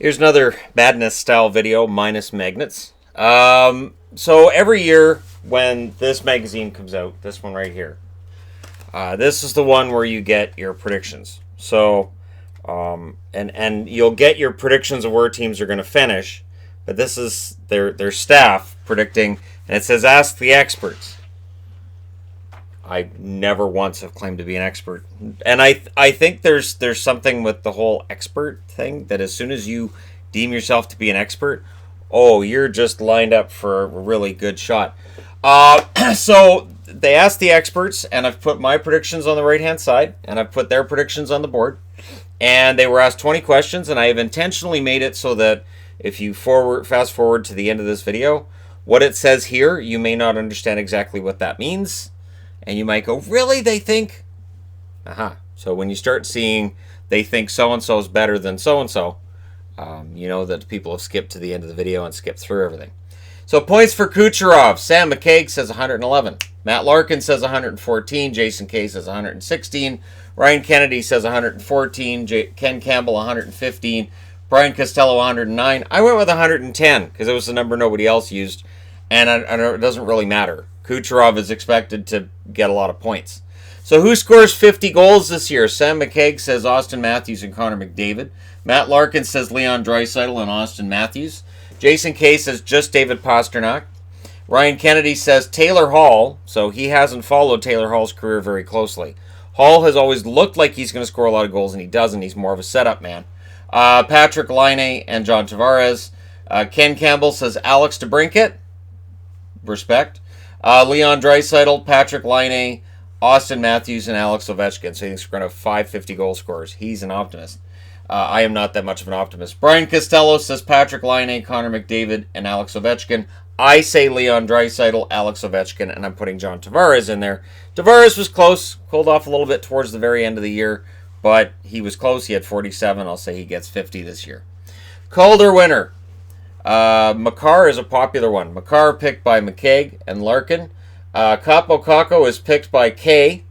Here's another Madness style video minus magnets. So every year when this magazine comes out, this one right here, this is the one where you get your predictions. So, and you'll get your predictions of where teams are going to finish, but this is their staff predicting, and it says ask the experts. I never once have claimed to be an expert. And I think there's something with the whole expert thing that as soon as you deem yourself to be an expert, oh, you're just lined up for a really good shot. So they asked the experts, and I've put my predictions on the right-hand side, and I've put their predictions on the board. And they were asked 20 questions, and I have intentionally made it so that if you fast forward to the end of this video, what it says here, you may not understand exactly what that means. And you might go, really? They think? So when you start seeing they think so-and-so is better than so-and-so, you know that people have skipped to the end of the video and skipped through everything. So points for Kucherov. Sam McCaig says 111. Matt Larkin says 114. Jason Kay says 116. Ryan Kennedy says 114. Ken Campbell 115. Brian Costello 109. I went with 110 because it was the number nobody else used, and it doesn't really matter. Kucherov is expected to get a lot of points. So who scores 50 goals this year? Sam McCaig says Austin Matthews and Connor McDavid. Matt Larkin says Leon Draisaitl and Austin Matthews. Jason Kay says just David Pastrnak. Ryan Kennedy says Taylor Hall, so he hasn't followed Taylor Hall's career very closely. Hall has always looked like he's going to score a lot of goals, and he doesn't. He's more of a setup man. Patrick Laine and John Tavares. Ken Campbell says Alex DeBrincat. Respect. Leon Draisaitl, Patrick Laine, Austin Matthews, and Alex Ovechkin. So he thinks we're going to have 550 goal scorers. He's an optimist. I am not that much of an optimist. Brian Costello says Patrick Laine, Connor McDavid, and Alex Ovechkin. I say Leon Draisaitl, Alex Ovechkin, and I'm putting John Tavares in there. Tavares was close, cooled off a little bit towards the very end of the year, but he was close. He had 47. I'll say he gets 50 this year. Calder winner. Makar is a popular one. Makar picked by McCaig and Larkin. Capo Caco is picked by Kay.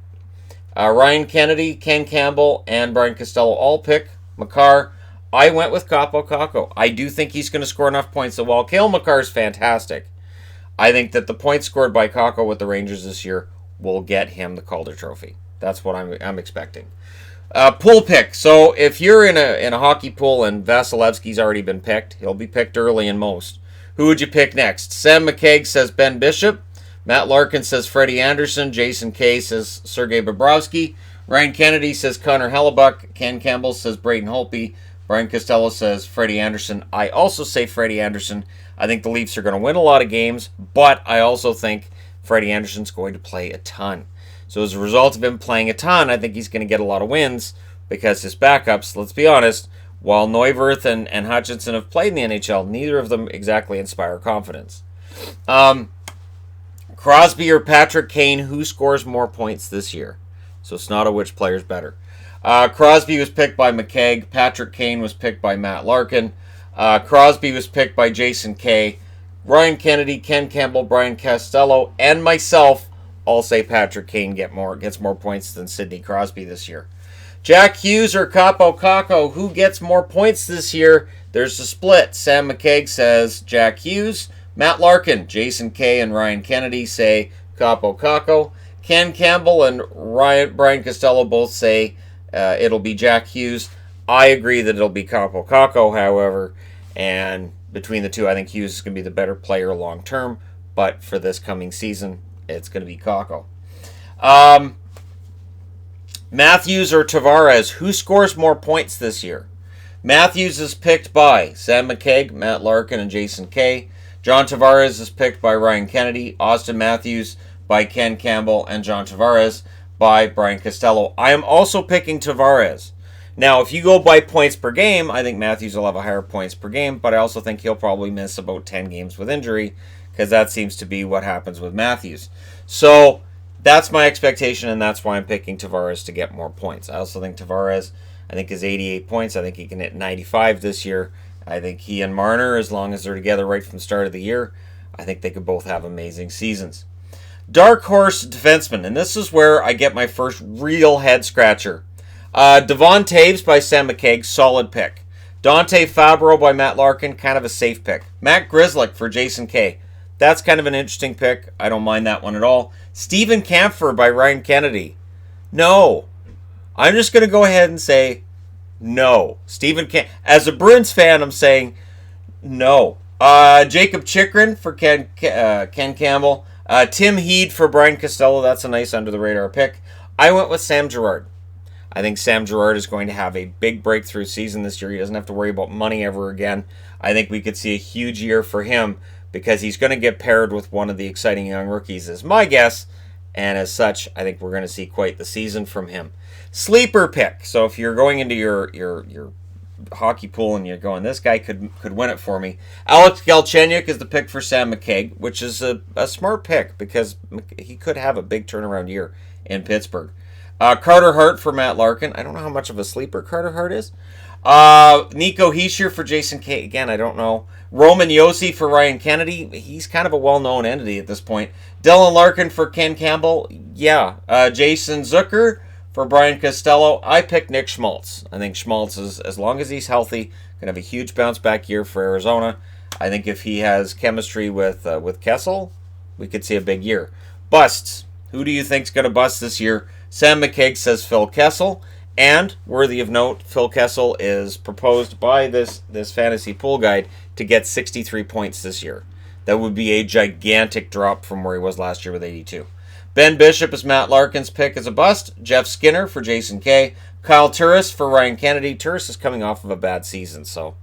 Ryan Kennedy, Ken Campbell, and Brian Costello all pick Makar. I went with Capo Caco. I do think he's going to score enough points that while Cale Makar is fantastic, I think that the points scored by Caco with the Rangers this year will get him the Calder Trophy. That's what I'm expecting. Pool pick. So if you're in a hockey pool and Vasilevsky's already been picked, he'll be picked early in most. Who would you pick next? Sam McCaig says Ben Bishop. Matt Larkin says Freddie Anderson. Jason Kay says Sergei Bobrovsky. Ryan Kennedy says Connor Hellebuck. Ken Campbell says Braden Holtby. Brian Costello says Freddie Anderson. I also say Freddie Anderson. I think the Leafs are going to win a lot of games, but I also think Freddie Anderson's going to play a ton. So as a result of him playing a ton, I think he's going to get a lot of wins because his backups, let's be honest, while Neuwirth and Hutchinson have played in the NHL, neither of them exactly inspire confidence. Crosby or Patrick Kane, who scores more points this year? So it's not a which player's better. Crosby was picked by McCaig. Patrick Kane was picked by Matt Larkin. Crosby was picked by Jason Kay. Ryan Kennedy, Ken Campbell, Brian Costello, and myself all say Patrick Kane gets more points than Sidney Crosby this year. Jack Hughes or Capo Caco, who gets more points this year? There's a split. Sam McCaig says Jack Hughes. Matt Larkin, Jason Kay, and Ryan Kennedy say Capo Caco. Ken Campbell and Brian Costello both say it'll be Jack Hughes. I agree that it'll be Capo Caco, however, and between the two, I think Hughes is going to be the better player long term, but for this coming season, it's going to be Caco. Matthews or Tavares, who scores more points this year? Matthews is picked by Sam McCaig, Matt Larkin, and Jason Kay. John Tavares is picked by Ryan Kennedy. Austin Matthews by Ken Campbell, and John Tavares by Brian Costello. I am also picking Tavares. Now, if you go by points per game, I think Matthews will have a higher points per game, but I also think he'll probably miss about 10 games with injury, because that seems to be what happens with Matthews. So that's my expectation, and that's why I'm picking Tavares to get more points. I also think Tavares, is 88 points. I think he can hit 95 this year. I think he and Marner, as long as they're together right from the start of the year, I think they could both have amazing seasons. Dark horse defenseman, and this is where I get my first real head scratcher. Devon Taves by Sam McCaig, solid pick. Dante Fabro by Matt Larkin, kind of a safe pick. Matt Grzelcyk for Jason Kay. That's kind of an interesting pick. I don't mind that one at all. Steven Kampfer by Ryan Kennedy. No. I'm just going to go ahead and say no. As a Bruins fan, I'm saying no. Jacob Chikrin for Ken Campbell. Tim Heed for Brian Costello. That's a nice under-the-radar pick. I went with Sam Girard. I think Sam Girard is going to have a big breakthrough season this year. He doesn't have to worry about money ever again. I think we could see a huge year for him because he's going to get paired with one of the exciting young rookies, is my guess. And as such, I think we're going to see quite the season from him. Sleeper pick. So if you're going into your hockey pool and you're going, this guy could win it for me. Alex Galchenyuk is the pick for Sam McKegg, which is a smart pick because he could have a big turnaround year in Pittsburgh. Carter Hart for Matt Larkin. I don't know how much of a sleeper Carter Hart is. Nico Hischier for Jason Kay. Again, I don't know. Roman Josi for Ryan Kennedy. He's kind of a well-known entity at this point. Dylan Larkin for Ken Campbell. Yeah. Jason Zucker for Brian Costello. I picked Nick Schmaltz. I think Schmaltz is, as long as he's healthy, going to have a huge bounce-back year for Arizona. I think if he has chemistry with Kessel, we could see a big year. Busts. Who do you think's going to bust this year? Sam McKegg says Phil Kessel. And, worthy of note, Phil Kessel is proposed by this fantasy pool guide to get 63 points this year. That would be a gigantic drop from where he was last year with 82. Ben Bishop is Matt Larkin's pick as a bust. Jeff Skinner for Jason Kay. Kyle Turris for Ryan Kennedy. Turris is coming off of a bad season, so.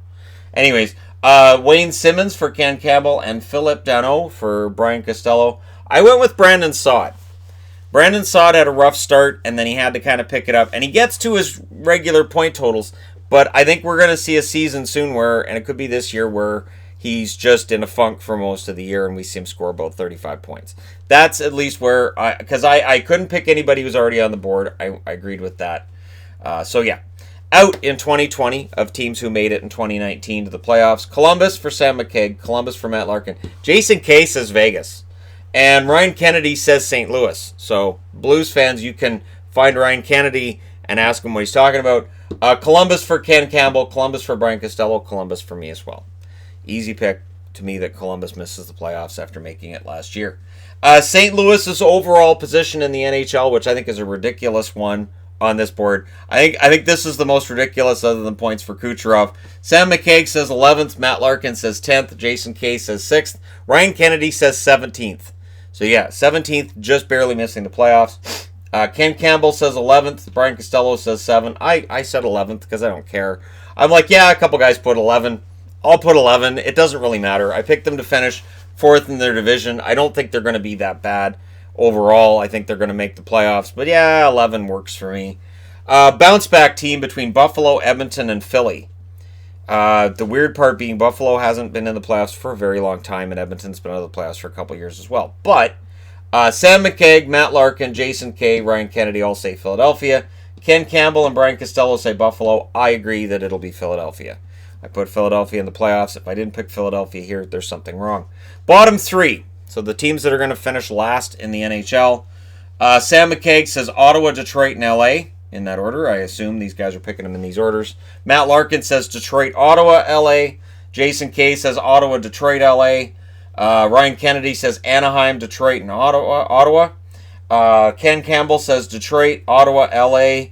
Anyways, Wayne Simmons for Ken Campbell and Philip Danault for Brian Costello. I went with Brandon Saad. Brandon Saad had a rough start, and then he had to kind of pick it up. And he gets to his regular point totals, but I think we're going to see a season soon where, and it could be this year, where he's just in a funk for most of the year, and we see him score about 35 points. That's at least where, because I couldn't pick anybody who was already on the board. I agreed with that. So yeah, out in 2020 of teams who made it in 2019 to the playoffs. Columbus for Sam McKegg, Columbus for Matt Larkin. Jason Kay says Vegas. And Ryan Kennedy says St. Louis. So, Blues fans, you can find Ryan Kennedy and ask him what he's talking about. Columbus for Ken Campbell, Columbus for Brian Costello, Columbus for me as well. Easy pick to me that Columbus misses the playoffs after making it last year. St. Louis's overall position in the NHL, which I think is a ridiculous one on this board. I think this is the most ridiculous other than points for Kucherov. Sam McKegg says 11th, Matt Larkin says 10th, Jason Kay says 6th, Ryan Kennedy says 17th. So yeah, 17th, just barely missing the playoffs. Ken Campbell says 11th. Brian Costello says 7. I said 11th because I don't care. I'm like, yeah, a couple guys put 11. I'll put 11. It doesn't really matter. I picked them to finish 4th in their division. I don't think they're going to be that bad overall. I think they're going to make the playoffs. But yeah, 11 works for me. Bounce back team between Buffalo, Edmonton, and Philly. The weird part being Buffalo hasn't been in the playoffs for a very long time, and Edmonton's been out of the playoffs for a couple years as well. But Sam McKegg, Matt Larkin, Jason Kay, Ryan Kennedy all say Philadelphia. Ken Campbell and Brian Costello say Buffalo. I agree that it'll be Philadelphia. I put Philadelphia in the playoffs. If I didn't pick Philadelphia here, there's something wrong. Bottom 3. So the teams that are going to finish last in the NHL. Sam McKegg says Ottawa, Detroit, and LA. In that order. I assume these guys are picking them in these orders. Matt Larkin says Detroit, Ottawa, LA. Jason Kay says Ottawa, Detroit, LA. Ryan Kennedy says Anaheim, Detroit, and Ottawa. Ken Campbell says Detroit, Ottawa, LA.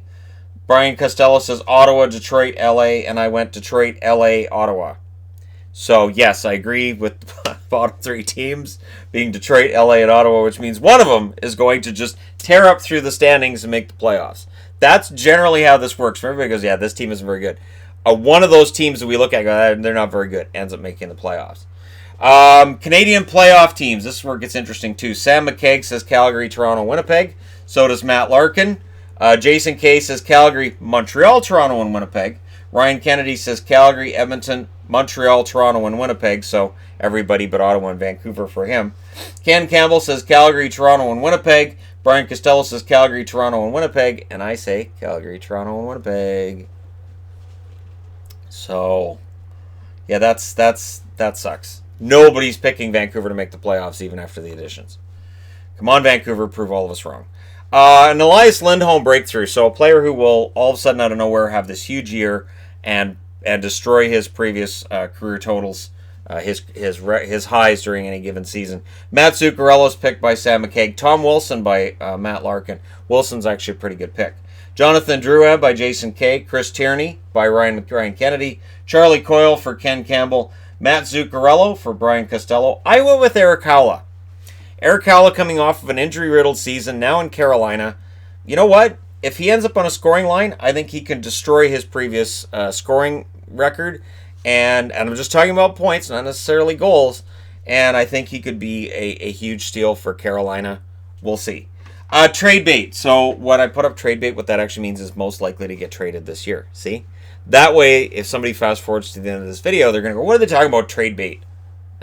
Brian Costello says Ottawa, Detroit, LA. And I went Detroit, LA, Ottawa. So, yes, I agree with the bottom 3 teams being Detroit, LA, and Ottawa, which means one of them is going to just tear up through the standings and make the playoffs. That's generally how this works. Everybody goes, yeah, this team isn't very good. One of those teams that we look at, they're not very good, ends up making the playoffs. Canadian playoff teams. This is where it gets interesting, too. Sam McKegg says Calgary, Toronto, Winnipeg. So does Matt Larkin. Jason Kay says Calgary, Montreal, Toronto, and Winnipeg. Ryan Kennedy says Calgary, Edmonton, Montreal, Toronto, and Winnipeg. So everybody but Ottawa and Vancouver for him. Ken Campbell says Calgary, Toronto, and Winnipeg. Brian Costello says Calgary, Toronto, and Winnipeg. And I say Calgary, Toronto, and Winnipeg. So, yeah, that sucks. Nobody's picking Vancouver to make the playoffs even after the additions. Come on, Vancouver, prove all of us wrong. An Elias Lindholm breakthrough. So a player who will all of a sudden out of nowhere have this huge year and destroy his previous career totals, his highs during any given season. Matt Zuccarello's picked by Sam McKaig. Tom Wilson by Matt Larkin. Wilson's actually a pretty good pick. Jonathan Drouin by Jason Kay. Chris Tierney by Ryan Kennedy. Charlie Coyle for Ken Campbell. Matt Zuccarello for Brian Costello. I went with Eric Howla. Eric Howla coming off of an injury-riddled season, now in Carolina. You know what? If he ends up on a scoring line, I think he can destroy his previous scoring record. And I'm just talking about points, not necessarily goals. And I think he could be a huge steal for Carolina. We'll see. Trade bait. So what I put up trade bait, what that actually means is most likely to get traded this year. See? That way, if somebody fast forwards to the end of this video, they're going to go, what are they talking about trade bait?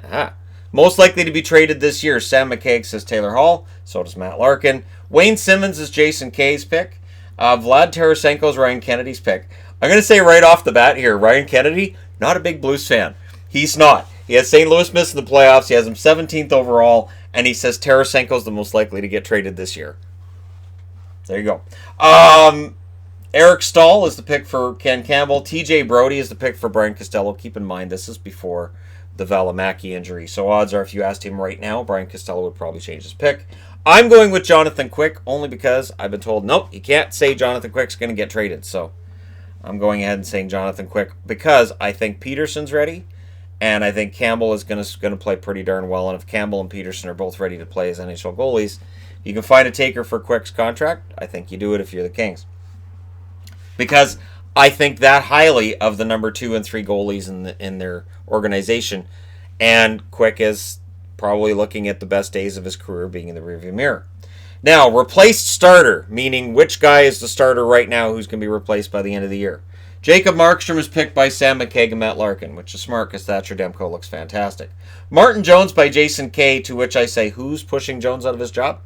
Aha. Most likely to be traded this year. Sam McKaig says Taylor Hall. So does Matt Larkin. Wayne Simmons is Jason Kay's pick. Vlad Tarasenko is Ryan Kennedy's pick. I'm going to say right off the bat here, Ryan Kennedy, not a big Blues fan. He's not. He has St. Louis missing the playoffs. He has him 17th overall. And he says Tarasenko's the most likely to get traded this year. There you go. Eric Stahl is the pick for Ken Campbell. TJ Brody is the pick for Brian Costello. Keep in mind, this is before the Valimaki injury. So odds are if you asked him right now, Brian Costello would probably change his pick. I'm going with Jonathan Quick only because I've been told, nope, you can't say Jonathan Quick's going to get traded. So I'm going ahead and saying Jonathan Quick because I think Peterson's ready. And I think Campbell is going to play pretty darn well. And if Campbell and Peterson are both ready to play as NHL goalies, you can find a taker for Quick's contract. I think you do it if you're the Kings. Because I think that highly of the number 2 and 3 goalies in their organization. And Quick is probably looking at the best days of his career being in the rearview mirror. Now, replaced starter, meaning which guy is the starter right now who's going to be replaced by the end of the year. Jacob Markstrom is picked by Sam McKaig and Matt Larkin, which is smart because Thatcher Demko looks fantastic. Martin Jones by Jason Kay, to which I say, who's pushing Jones out of his job?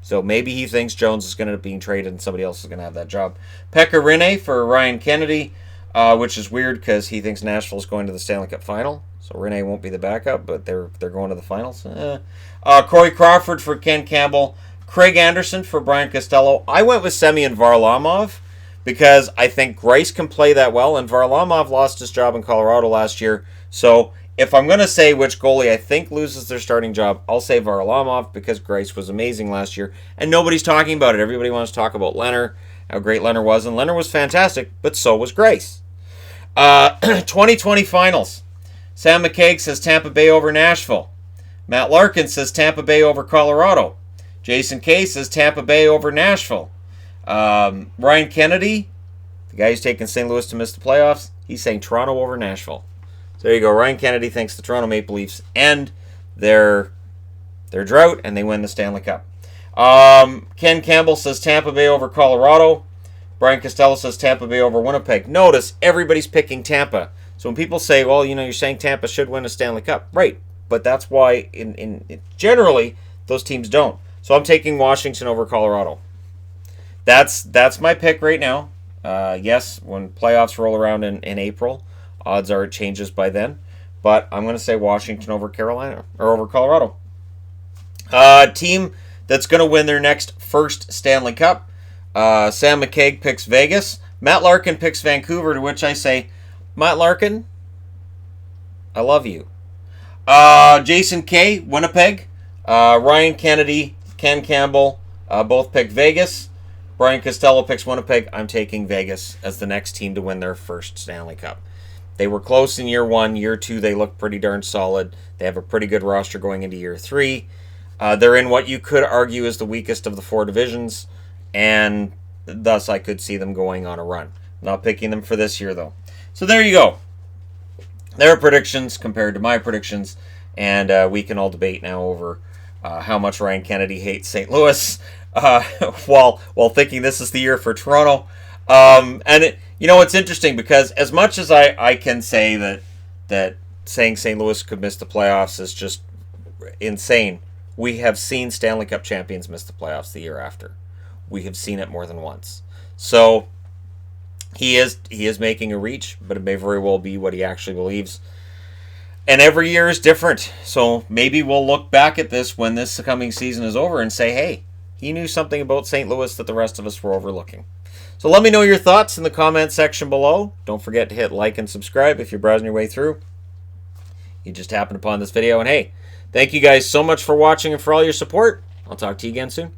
So maybe he thinks Jones is going to end up being traded and somebody else is going to have that job. Pekka Rinne for Ryan Kennedy, which is weird because he thinks Nashville's going to the Stanley Cup final. So Rinne won't be the backup, but they're going to the finals. Corey Crawford for Ken Campbell. Craig Anderson for Brian Costello. I went with Semyon Varlamov because I think Greiss can play that well, and Varlamov lost his job in Colorado last year. So if I'm going to say which goalie I think loses their starting job, I'll say Varlamov because Greiss was amazing last year, and nobody's talking about it. Everybody wants to talk about Leonard, how great Leonard was, and Leonard was fantastic, but so was Greiss. 2020 finals. Sam McKaig says Tampa Bay over Nashville. Matt Larkin says Tampa Bay over Colorado. Jason Kay says Tampa Bay over Nashville. Ryan Kennedy, the guy who's taking St. Louis to miss the playoffs, he's saying Toronto over Nashville. So there you go. Ryan Kennedy thinks the Toronto Maple Leafs end their drought and they win the Stanley Cup. Ken Campbell says Tampa Bay over Colorado. Brian Costello says Tampa Bay over Winnipeg. Notice everybody's picking Tampa. So when people say, well, you're saying Tampa should win a Stanley Cup. Right. But that's why in generally those teams don't. So I'm taking Washington over Colorado. That's my pick right now. Yes, when playoffs roll around in April, odds are it changes by then. But I'm going to say Washington over Carolina or over Colorado. Team that's going to win their next first Stanley Cup. Sam McKaig picks Vegas. Matt Larkin picks Vancouver, to which I say, Matt Larkin, I love you. Jason Kay, Winnipeg. Ryan Kennedy, Ken Campbell, both pick Vegas. Brian Costello picks Winnipeg. I'm taking Vegas as the next team to win their first Stanley Cup. They were close in year 1. Year 2, they look pretty darn solid. They have a pretty good roster going into year 3. They're in what you could argue is the weakest of the 4 divisions, and thus I could see them going on a run. Not picking them for this year, though. So there you go. Their predictions compared to my predictions, and we can all debate now over how much Ryan Kennedy hates St. Louis while thinking this is the year for Toronto. It's interesting because as much as I can say that saying St. Louis could miss the playoffs is just insane, we have seen Stanley Cup champions miss the playoffs the year after. We have seen it more than once. So he is making a reach, but it may very well be what he actually believes. And every year is different. So maybe we'll look back at this when this coming season is over and say, hey, he knew something about St. Louis that the rest of us were overlooking. So So let me know your thoughts in the comment section below. Don't forget to hit like and subscribe if you're browsing your way through. You just happened upon this video. And hey, thank you guys so much for watching and for all your support. I'll talk to you again soon.